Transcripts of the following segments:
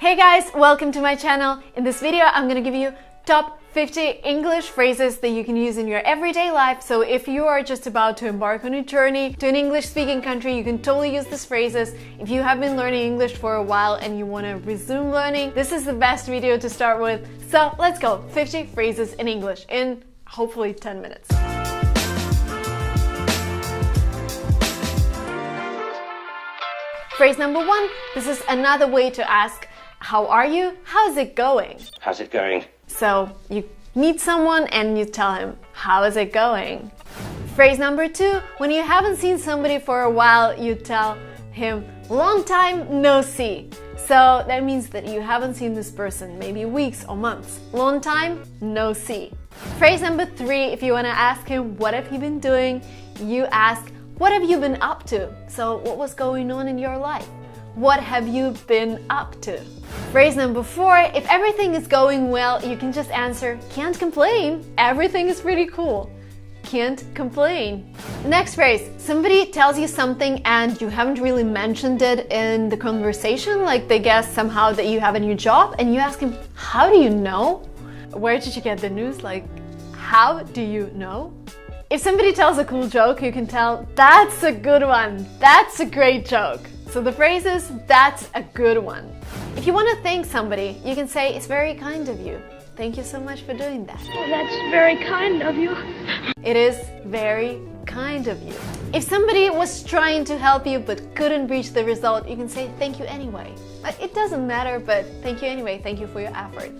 Hey guys, welcome to my channel. In this video, I'm gonna give you top 50 English phrases that you can use in your everyday life. So if you are just about to embark on a journey to an English-speaking country, you can totally use these phrases. If you have been learning English for a while and you want to resume learning, this is the best video to start with. So let's go, 50 phrases in English in hopefully 10 minutes. Phrase number one, this is another way to ask, how are you? How's it going? How's it going? So you meet someone and you tell him, how is it going? Phrase number two, when you haven't seen somebody for a while, you tell him, long time no see. So that means that you haven't seen this person, maybe weeks or months. Long time no see. Phrase number three, if you want to ask him, what have you been doing? You ask, what have you been up to? So what was going on in your life? What have you been up to? Phrase number four, if everything is going well, you can just answer, can't complain. Everything is pretty cool. Can't complain. Next phrase, somebody tells you something and you haven't really mentioned it in the conversation, like they guess somehow that you have a new job and you ask him, how do you know? Where did you get the news? Like, how do you know? If somebody tells a cool joke, you can tell, that's a good one. That's a great joke. So the phrase is, that's a good one. If you want to thank somebody, you can say, it's very kind of you. Thank you so much for doing that. Oh, that's very kind of you. It is very kind of you. If somebody was trying to help you but couldn't reach the result, you can say, thank you anyway. It doesn't matter, but thank you anyway. Thank you for your effort.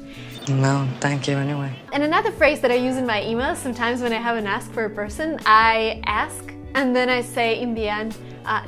No, thank you anyway. And another phrase that I use in my emails, sometimes when I haven't asked for a person, I ask and then I say in the end,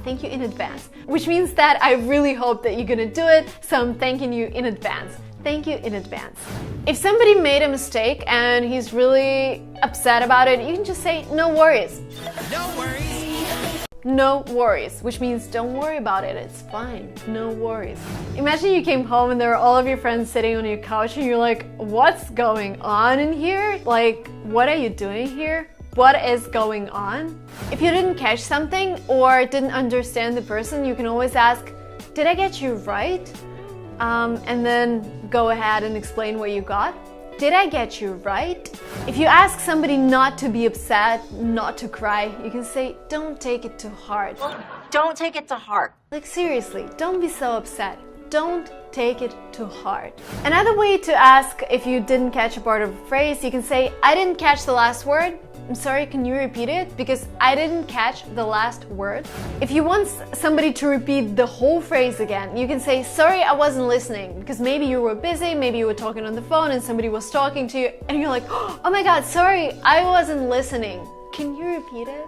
thank you in advance, which means that I really hope that you're gonna do it, so I'm thanking you in advance. Thank you in advance. If somebody made a mistake and he's really upset about it, you can just say, no worries. No worries. No worries, which means don't worry about it, it's fine, no worries. Imagine you came home and there are all of your friends sitting on your couch and you're like, what's going on in here? Like, what are you doing here? What is going on? If you didn't catch something or didn't understand the person, you can always ask, did I get you right? And then go ahead and explain what you got. Did I get you right? If you ask somebody not to be upset, not to cry, you can say, don't take it too hard. Don't take it to heart. Like seriously, don't be so upset. Don't take it too hard. Another way to ask if you didn't catch a part of a phrase, you can say, I didn't catch the last word. I'm sorry, can you repeat it? Because I didn't catch the last word. If you want somebody to repeat the whole phrase again, you can say, sorry, I wasn't listening. Because maybe you were busy, maybe you were talking on the phone and somebody was talking to you and you're like, oh my God, sorry, I wasn't listening. Can you repeat it?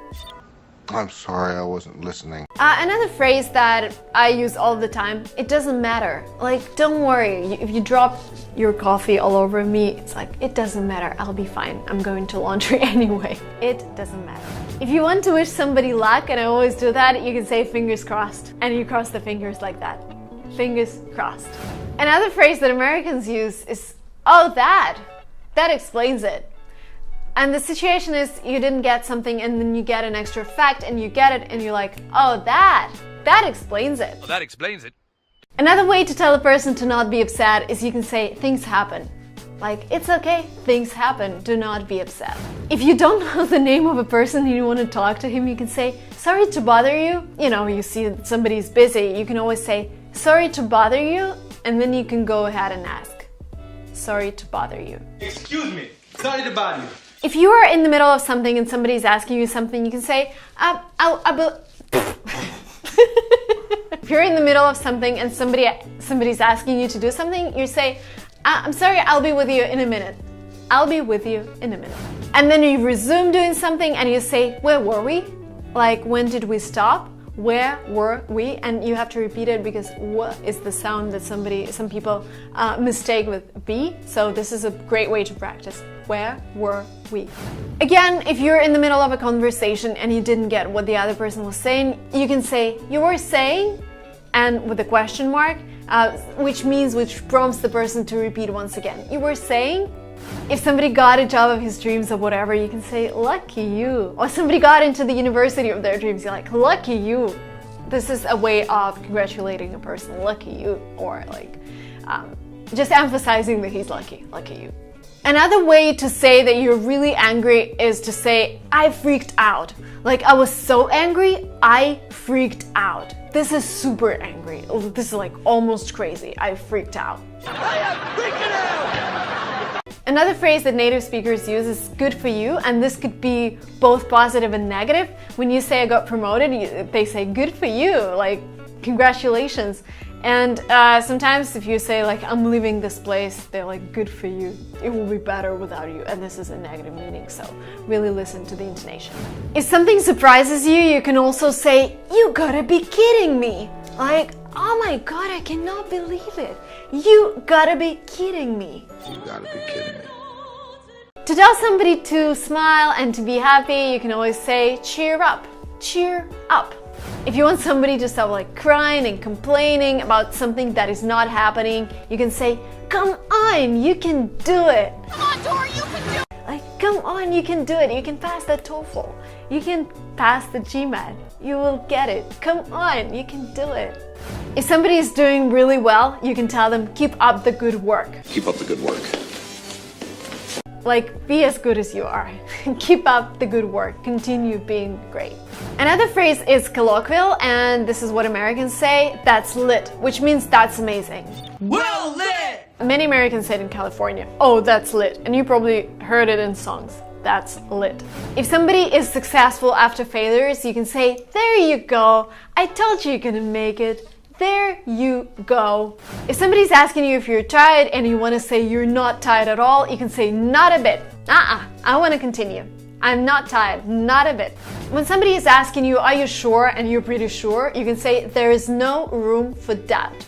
I'm sorry, I wasn't listening. Another phrase that I use all the time, it doesn't matter. Like, don't worry, if you drop your coffee all over me, it's like, it doesn't matter, I'll be fine. I'm going to laundry anyway. It doesn't matter. If you want to wish somebody luck, and I always do that, you can say fingers crossed. And you cross the fingers like that. Fingers crossed. Another phrase that Americans use is, oh, that explains it. And the situation is you didn't get something and then you get an extra fact and you get it and you're like, oh, that explains it. Well, that explains it. Another way to tell a person to not be upset is you can say, things happen. Like, it's okay, things happen, do not be upset. If you don't know the name of a person and you want to talk to him, you can say, sorry to bother you. You know, you see that somebody's busy, you can always say, sorry to bother you, and then you can go ahead and ask, sorry to bother you. Excuse me, sorry to bother you. If you are in the middle of something and somebody's asking you something, you can say, If you're in the middle of something and somebody's asking you to do something, you say, I'm sorry, I'll be with you in a minute. I'll be with you in a minute. And then you resume doing something and you say, where were we? Like, when did we stop? Where were we? And you have to repeat it because what is the sound that some people mistake with B. So this is a great way to practice. Where were we? Again, if you're in the middle of a conversation and you didn't get what the other person was saying, you can say, you were saying, and with a question mark, which prompts the person to repeat once again. You were saying. If somebody got a job of his dreams or whatever, you can say, lucky you. Or somebody got into the university of their dreams, you're like, lucky you. This is a way of congratulating a person, lucky you. Or like, Just emphasizing that he's lucky you. Another way to say that you're really angry is to say, I freaked out. Like, I was so angry, I freaked out. This is super angry. This is like almost crazy. I freaked out. I am freaking out! Another phrase that native speakers use is good for you, and this could be both positive and negative. When you say I got promoted, they say good for you, like congratulations. And sometimes if you say like, I'm leaving this place, they're like, good for you. It will be better without you. And this is a negative meaning, so really listen to the intonation. If something surprises you, you can also say, you gotta be kidding me. Like, oh my God, I cannot believe it. You gotta be kidding me. You gotta be kidding me. To tell somebody to smile and to be happy, you can always say, cheer up, cheer up. If you want somebody to stop like crying and complaining about something that is not happening, you can say, come on, you can do it. Come on, Tori, you can do it. Like, come on, you can do it. You can pass the TOEFL. You can pass the GMAT. You will get it. Come on, you can do it. If somebody is doing really well, you can tell them, keep up the good work. Keep up the good work. Like, be as good as you are. Keep up the good work. Continue being great. Another phrase is colloquial, and this is what Americans say, that's lit, which means that's amazing. Well lit! Many Americans say it in California, oh, that's lit, and you probably heard it in songs. That's lit. If somebody is successful after failures, you can say, there you go, I told you you're gonna make it. There you go. If somebody's asking you if you're tired and you want to say you're not tired at all, you can say not a bit. I want to continue. I'm not tired, not a bit. When somebody is asking you, are you sure, and you're pretty sure, you can say there is no room for doubt.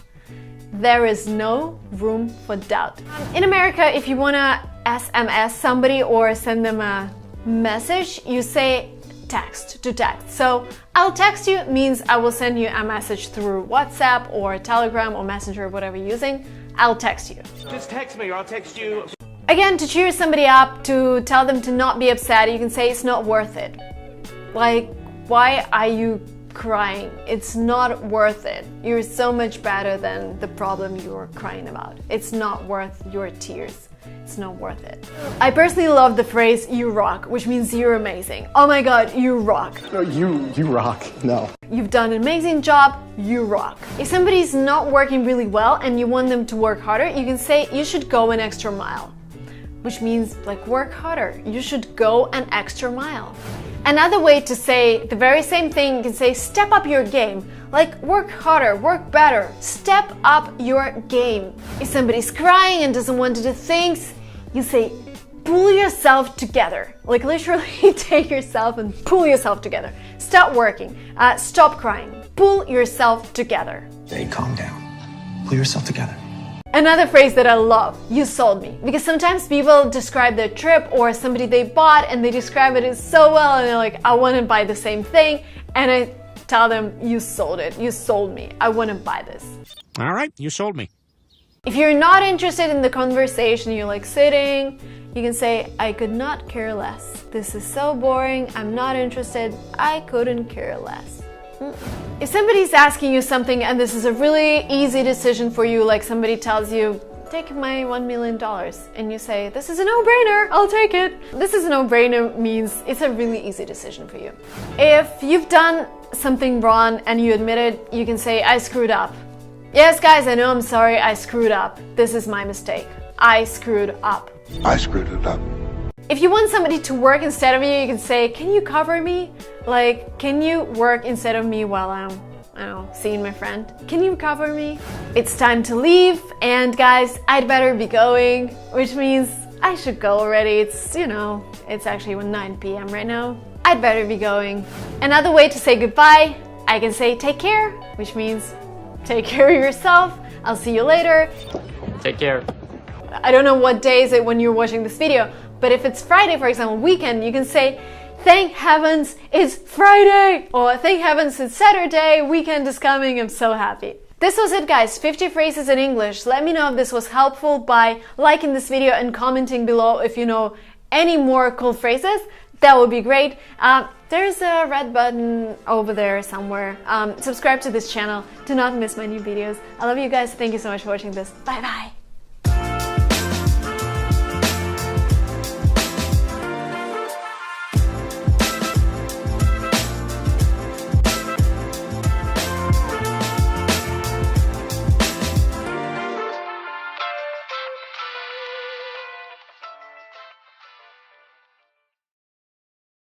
There is no room for doubt. In America, if you want to SMS somebody or send them a message, you say text to text. So I'll text you means I will send you a message through WhatsApp or Telegram or Messenger, whatever you're using. I'll text you. Just text me or I'll text you. Again, to cheer somebody up, to tell them to not be upset, you can say it's not worth it. Like, why are you crying? It's not worth it. You're so much better than the problem you're crying about. It's not worth your tears. It's not worth it. I personally love the phrase you rock, which means you're amazing. Oh my God, you rock. No, you rock. No. You've done an amazing job, you rock. If somebody's not working really well and you want them to work harder, you can say you should go an extra mile, which means like work harder. You should go an extra mile. Another way to say the very same thing, you can say step up your game. Like work harder, work better, step up your game. If somebody's crying and doesn't want to do things, you say pull yourself together. Like literally take yourself and pull yourself together. Stop working, stop crying, pull yourself together. Hey, calm down. Pull yourself together. Another phrase that I love, you sold me. Because sometimes people describe their trip or somebody they bought and they describe it as so well and they're like, I want to buy the same thing. And I tell them, you sold it, you sold me, I want to buy this. All right, you sold me. If you're not interested in the conversation, you're like sitting, you can say, I could not care less. This is so boring, I'm not interested, I couldn't care less. If somebody's asking you something and this is a really easy decision for you, like somebody tells you, take my $1 million, and you say, this is a no-brainer, I'll take it. This is a no-brainer means it's a really easy decision for you. If you've done something wrong and you admit it, you can say, I screwed up. Yes, guys, I know, I'm sorry, I screwed up. This is my mistake. I screwed up. I screwed it up. If you want somebody to work instead of you, you can say, can you cover me? Like, can you work instead of me while I'm, I don't know, seeing my friend? Can you cover me? It's time to leave, and guys, I'd better be going, which means I should go already. It's, you know, it's actually 9 p.m. right now. I'd better be going. Another way to say goodbye, I can say take care, which means take care of yourself. I'll see you later. Take care. I don't know what day is it when you're watching this video, but if it's Friday, for example, weekend, you can say, thank heavens it's Friday, or thank heavens it's Saturday, weekend is coming, I'm so happy. This was it, guys, 50 phrases in English. Let me know if this was helpful by liking this video and commenting below if you know any more cool phrases. that would be great. There's a red button over there somewhere. Subscribe to this channel to not miss my new videos. I love you guys. Thank you so much for watching this. Bye bye.